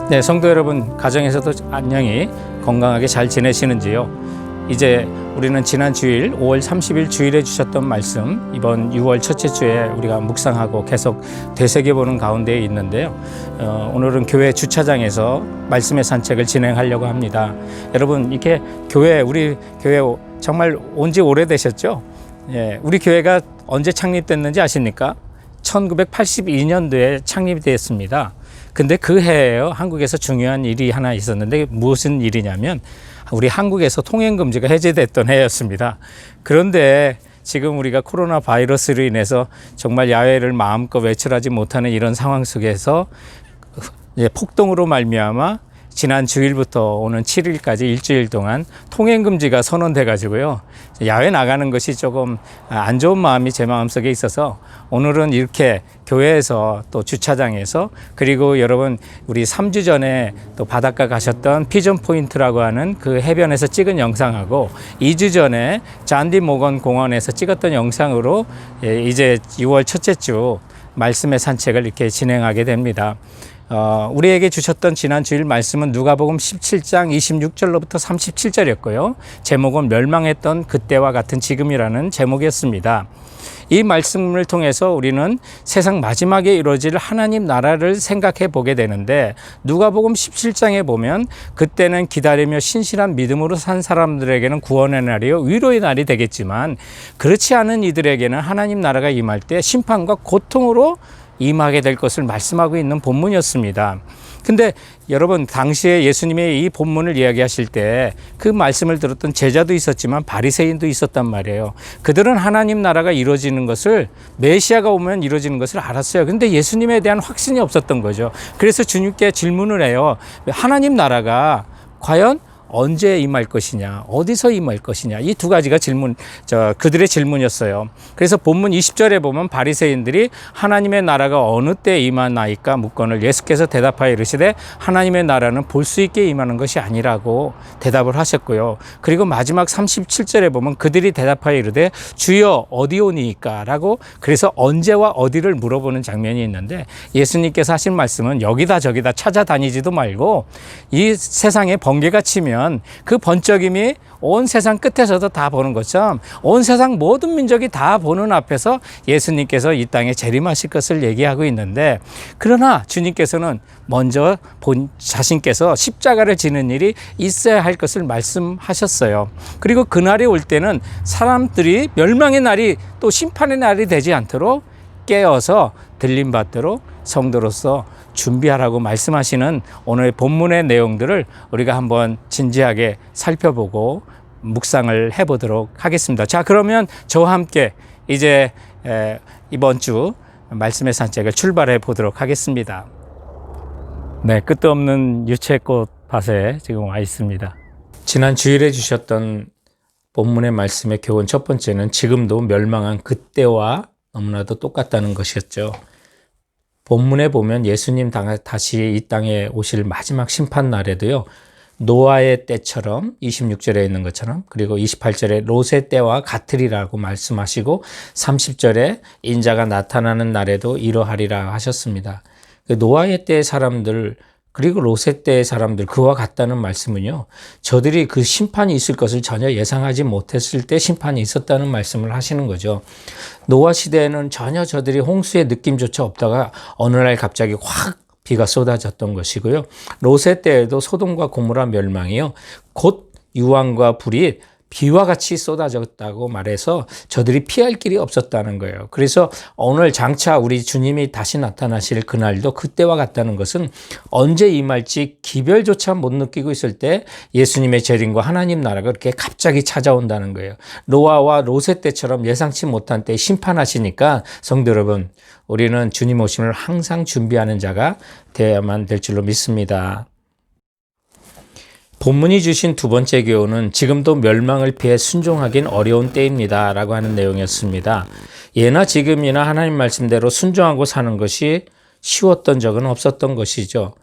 네, 성도 여러분, 가정에서도 안녕히 건강하게 잘 지내시는지요? 이제 우리는 지난 주일 5월 30일 주일에 주셨던 말씀, 이번 6월 첫째 주에 우리가 묵상하고 계속 되새겨보는 가운데 있는데요. 오늘은 교회 주차장에서 말씀의 산책을 진행하려고 합니다. 여러분, 이렇게 우리 교회 정말 온 지 오래되셨죠? 예, 우리 교회가 언제 창립됐는지 아십니까? 1982년도에 창립되었습니다. 근데 그 해에요, 한국에서 중요한 일이 하나 있었는데 무슨 일이냐면 우리 한국에서 통행금지가 해제됐던 해였습니다. 그런데 지금 우리가 코로나 바이러스로 인해서 정말 야외를 마음껏 외출하지 못하는 이런 상황 속에서 폭동으로 말미암아 지난 주일부터 오는 7일까지 일주일 동안 통행금지가 선언돼 가지고요, 야외 나가는 것이 조금 안 좋은 마음이 제 마음속에 있어서 오늘은 이렇게 교회에서 또 주차장에서, 그리고 여러분 우리 3주 전에 또 바닷가 가셨던 피전 포인트라고 하는 그 해변에서 찍은 영상하고 2주 전에 잔디 모건 공원에서 찍었던 영상으로 이제 6월 첫째 주 말씀의 산책을 이렇게 진행하게 됩니다. 우리에게 주셨던 지난 주일 말씀은 누가복음 17장 26절로부터 37절이었고요. 제목은 멸망했던 그때와 같은 지금이라는 제목이었습니다. 이 말씀을 통해서 우리는 세상 마지막에 이루어질 하나님 나라를 생각해 보게 되는데, 누가복음 17장에 보면 그때는 기다리며 신실한 믿음으로 산 사람들에게는 구원의 날이요 위로의 날이 되겠지만, 그렇지 않은 이들에게는 하나님 나라가 임할 때 심판과 고통으로 임하게 될 것을 말씀하고 있는 본문이었습니다. 근데 여러분, 당시에 예수님의 이 본문을 이야기하실 때 그 말씀을 들었던 제자도 있었지만 바리새인도 있었단 말이에요. 그들은 하나님 나라가 이루어지는 것을, 메시아가 오면 이루어지는 것을 알았어요. 근데 예수님에 대한 확신이 없었던 거죠. 그래서 주님께 질문을 해요. 하나님 나라가 과연 언제 임할 것이냐, 어디서 임할 것이냐, 이 두 가지가 그들의 질문이었어요. 그래서 본문 20절에 보면 바리새인들이 하나님의 나라가 어느 때 임하나이까 묻거늘 예수께서 대답하여 이르시되 하나님의 나라는 볼 수 있게 임하는 것이 아니라고 대답을 하셨고요. 그리고 마지막 37절에 보면 그들이 대답하여 이르되 주여 어디 오니이까 라고, 그래서 언제와 어디를 물어보는 장면이 있는데, 예수님께서 하신 말씀은 여기다 저기다 찾아다니지도 말고 이 세상에 번개가 치면 그 번쩍임이 온 세상 끝에서도 다 보는 것처럼 온 세상 모든 민족이 다 보는 앞에서 예수님께서 이 땅에 재림하실 것을 얘기하고 있는데, 그러나 주님께서는 먼저 자신께서 십자가를 지는 일이 있어야 할 것을 말씀하셨어요. 그리고 그날이 올 때는 사람들이 멸망의 날이 또 심판의 날이 되지 않도록 깨어서 들림받도록 성도로서 준비하라고 말씀하시는 오늘 본문의 내용들을 우리가 한번 진지하게 살펴보고 묵상을 해보도록 하겠습니다. 자, 그러면 저와 함께 이제 이번 주 말씀의 산책을 출발해 보도록 하겠습니다. 네, 끝도 없는 유채꽃 밭에 지금 와 있습니다. 지난 주일에 주셨던 본문의 말씀의 교훈 첫 번째는 지금도 멸망한 그때와 너무나도 똑같다는 것이었죠. 본문에 보면 예수님 다시 이 땅에 오실 마지막 심판 날에도요, 노아의 때처럼 26절에 있는 것처럼, 그리고 28절에 롯의 때와 같으리라고 말씀하시고 30절에 인자가 나타나는 날에도 이러하리라 하셨습니다. 노아의 때의 사람들, 그리고 롯의 때의 사람들, 그와 같다는 말씀은요, 저들이 그 심판이 있을 것을 전혀 예상하지 못했을 때 심판이 있었다는 말씀을 하시는 거죠. 노아 시대에는 전혀 저들이 홍수의 느낌조차 없다가 어느 날 갑자기 확 비가 쏟아졌던 것이고요. 롯의 때에도 소돔과 고모라 멸망이요, 곧 유황과 불이 비와 같이 쏟아졌다고 말해서 저들이 피할 길이 없었다는 거예요. 그래서 오늘 장차 우리 주님이 다시 나타나실 그날도 그때와 같다는 것은 언제 임할지 기별조차 못 느끼고 있을 때 예수님의 재림과 하나님 나라가 그렇게 갑자기 찾아온다는 거예요. 노아와 롯의 때처럼 예상치 못한 때 심판하시니까 성도 여러분, 우리는 주님 오심을 항상 준비하는 자가 되어야만 될 줄로 믿습니다. 본문이 주신 두 번째 교훈은 지금도 멸망을 피해 순종하긴 어려운 때입니다 라고 하는 내용이었습니다. 예나 지금이나 하나님 말씀대로 순종하고 사는 것이 쉬웠던 적은 없었던 것이죠.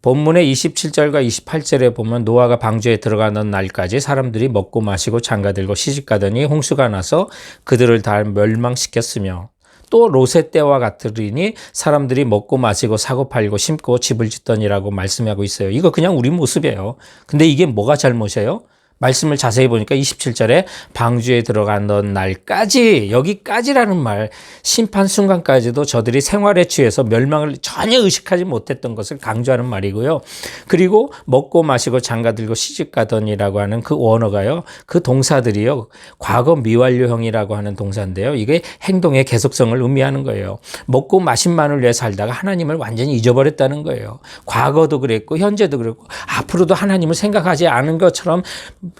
본문의 27절과 28절에 보면 노아가 방주에 들어가는 날까지 사람들이 먹고 마시고 장가들고 시집가더니 홍수가 나서 그들을 다 멸망시켰으며, 또 롯의 때와 같으리니 사람들이 먹고 마시고 사고 팔고 심고 집을 짓더니라고 말씀하고 있어요. 이거 그냥 우리 모습이에요. 근데 이게 뭐가 잘못이에요? 말씀을 자세히 보니까 27절에 방주에 들어가던 날까지, 여기까지라는 말, 심판 순간까지도 저들이 생활에 취해서 멸망을 전혀 의식하지 못했던 것을 강조하는 말이고요. 그리고 먹고 마시고 장가들고 시집가더니라고 하는 그 원어가요, 그 동사들이요, 과거 미완료형이라고 하는 동사인데요, 이게 행동의 계속성을 의미하는 거예요. 먹고 마신만을 위해 살다가 하나님을 완전히 잊어버렸다는 거예요. 과거도 그랬고 현재도 그랬고 앞으로도 하나님을 생각하지 않은 것처럼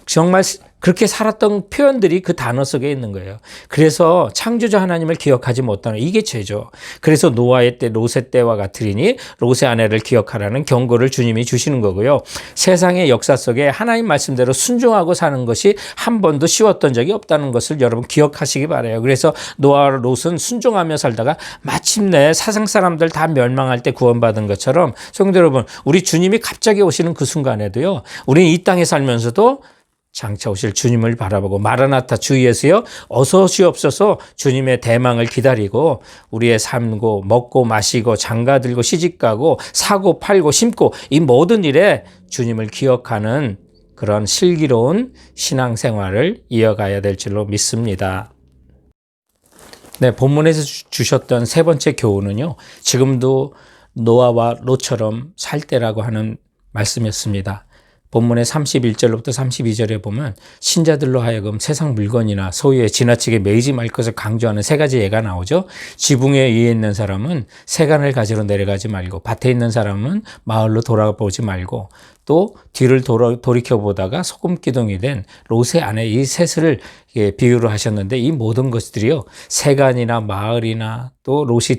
정말 그렇게 살았던 표현들이 그 단어 속에 있는 거예요. 그래서 창조자 하나님을 기억하지 못하는, 이게 죄죠. 그래서 노아의 때, 롯의 때와 같으리니 롯의 아내를 기억하라는 경고를 주님이 주시는 거고요. 세상의 역사 속에 하나님 말씀대로 순종하고 사는 것이 한 번도 쉬웠던 적이 없다는 것을 여러분 기억하시기 바라요. 그래서 노아와 롯은 순종하며 살다가 마침내 세상 사람들 다 멸망할 때 구원받은 것처럼, 성도 여러분, 우리 주님이 갑자기 오시는 그 순간에도요, 우리는 이 땅에 살면서도 장차 오실 주님을 바라보고 마라나타 주 예수여 어서 오시옵소서 주님의 대망을 기다리고 우리의 삶고 먹고 마시고 장가들고 시집가고 사고 팔고 심고 이 모든 일에 주님을 기억하는 그런 슬기로운 신앙생활을 이어가야 될 줄로 믿습니다. 네, 본문에서 주셨던 세 번째 교훈은요, 지금도 노아와 롯처럼 살 때라고 하는 말씀이었습니다. 본문의 31절로부터 32절에 보면 신자들로 하여금 세상 물건이나 소유에 지나치게 매이지 말 것을 강조하는 세 가지 예가 나오죠. 지붕에 위에 있는 사람은 세간을 가지러 내려가지 말고, 밭에 있는 사람은 마을로 돌아보지 말고, 또 뒤를 돌이켜보다가 소금기둥이 된 롯의 아내, 이 셋을 비유로 하셨는데, 이 모든 것들이요, 세간이나 마을이나 또 롯이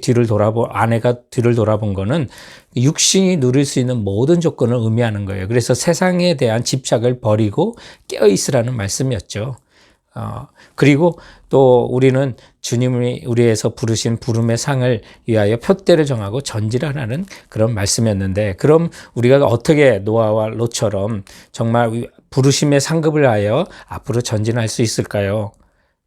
아내가 뒤를 돌아본 거는 육신이 누릴 수 있는 모든 조건을 의미하는 거예요. 그래서 세상에 대한 집착을 버리고 깨어있으라는 말씀이었죠. 그리고 또 우리는 주님이 우리에서 부르신 부름의 상을 위하여 표대를 정하고 전질하라는 그런 말씀이었는데, 그럼 우리가 어떻게 노아와 롯처럼 정말 부르심의 상급을 하여 앞으로 전진할 수 있을까요?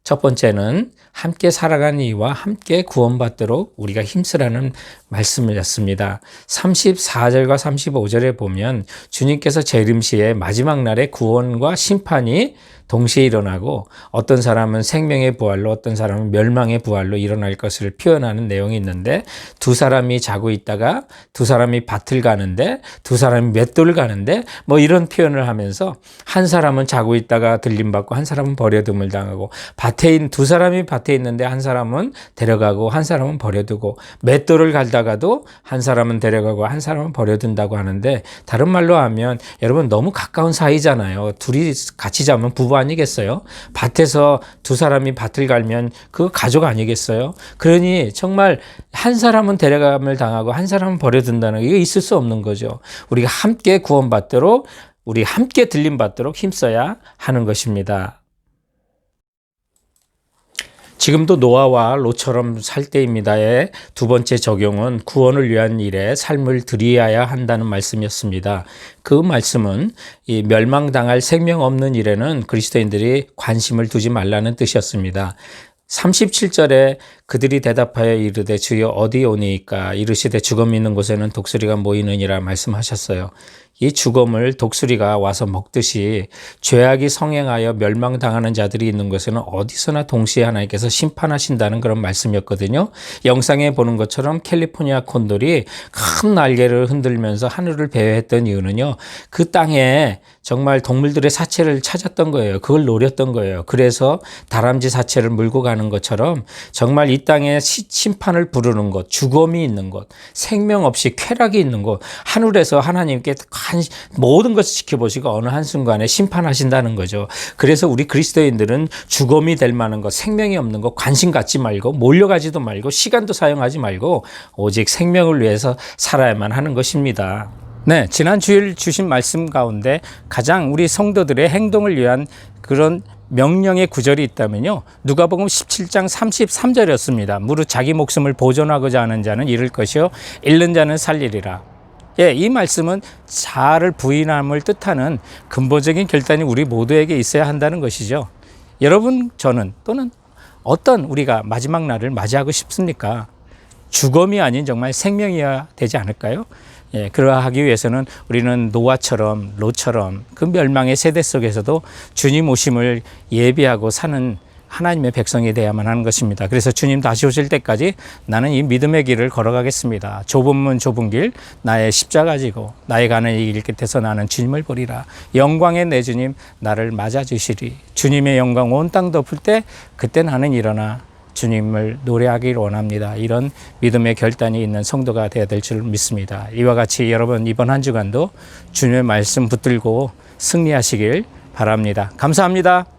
첫 번째는 함께 살아가는 이와 함께 구원받도록 우리가 힘쓰라는 말씀이었습니다. 34절과 35절에 보면 주님께서 재림시에 마지막 날에 구원과 심판이 동시에 일어나고, 어떤 사람은 생명의 부활로 어떤 사람은 멸망의 부활로 일어날 것을 표현하는 내용이 있는데, 두 사람이 자고 있다가 두 사람이 밭을 가는데 두 사람이 맷돌을 가는데 뭐 이런 표현을 하면서, 한 사람은 자고 있다가 들림받고 한 사람은 버려둠을 당하고, 두 사람이 밭에 있는데 한 사람은 데려가고 한 사람은 버려두고, 맷돌을 갈다가도 한 사람은 데려가고 한 사람은 버려둔다고 하는데, 다른 말로 하면 여러분 너무 가까운 사이잖아요. 둘이 같이 자면 부부 아니겠어요? 밭에서 두 사람이 밭을 갈면 그 가족 아니겠어요? 그러니 정말 한 사람은 데려감을 당하고 한 사람은 버려둔다는 게 있을 수 없는 거죠. 우리가 함께 구원받도록, 우리 함께 들림받도록 힘써야 하는 것입니다. 지금도 노아와 롯처럼 살 때입니다의 두 번째 적용은 구원을 위한 일에 삶을 들여야 한다는 말씀이었습니다. 그 말씀은 이 멸망당할 생명 없는 일에는 그리스도인들이 관심을 두지 말라는 뜻이었습니다. 37절에 그들이 대답하여 이르되 주여 어디 오니이까? 이르시되 죽음 있는 곳에는 독수리가 모이느니라 말씀하셨어요. 이 죽음을 독수리가 와서 먹듯이 죄악이 성행하여 멸망당하는 자들이 있는 곳에는 어디서나 동시에 하나님께서 심판하신다는 그런 말씀이었거든요. 영상에 보는 것처럼 캘리포니아 콘돌이 큰 날개를 흔들면서 하늘을 배회했던 이유는요, 그 땅에 정말 동물들의 사체를 찾았던 거예요. 그걸 노렸던 거예요. 그래서 다람쥐 사체를 물고 가는 것처럼 정말 이 땅에 심판을 부르는 곳, 죽음이 있는 곳, 생명 없이 쾌락이 있는 곳, 하늘에서 하나님께 모든 것을 지켜보시고 어느 한순간에 심판하신다는 거죠. 그래서 우리 그리스도인들은 죽음이 될 만한 것, 생명이 없는 것 관심 갖지 말고, 몰려가지도 말고, 시간도 사용하지 말고 오직 생명을 위해서 살아야만 하는 것입니다. 네, 지난 주일 주신 말씀 가운데 가장 우리 성도들의 행동을 위한 그런 명령의 구절이 있다면요, 누가복음 17장 33절이었습니다. 무릇 자기 목숨을 보존하고자 하는 자는 잃을 것이요 잃는 자는 살리리라. 예, 이 말씀은 자아를 부인함을 뜻하는 근본적인 결단이 우리 모두에게 있어야 한다는 것이죠. 여러분, 저는 또는 어떤 우리가 마지막 날을 맞이하고 싶습니까? 죽음이 아닌 정말 생명이어야 되지 않을까요? 예, 그러하기 위해서는 우리는 노아처럼 롯처럼 그 멸망의 세대 속에서도 주님 오심을 예비하고 사는 하나님의 백성이 되어야만 하는 것입니다. 그래서 주님 다시 오실 때까지 나는 이 믿음의 길을 걸어가겠습니다. 좁은 문 좁은 길 나의 십자가 지고 나의 가는 이 길 끝에서 나는 주님을 보리라. 영광의 내 주님 나를 맞아주시리. 주님의 영광 온 땅 덮을 때 그때 나는 일어나 주님을 노래하기를 원합니다. 이런 믿음의 결단이 있는 성도가 되어야 될 줄 믿습니다. 이와 같이 여러분 이번 한 주간도 주님의 말씀 붙들고 승리하시길 바랍니다. 감사합니다.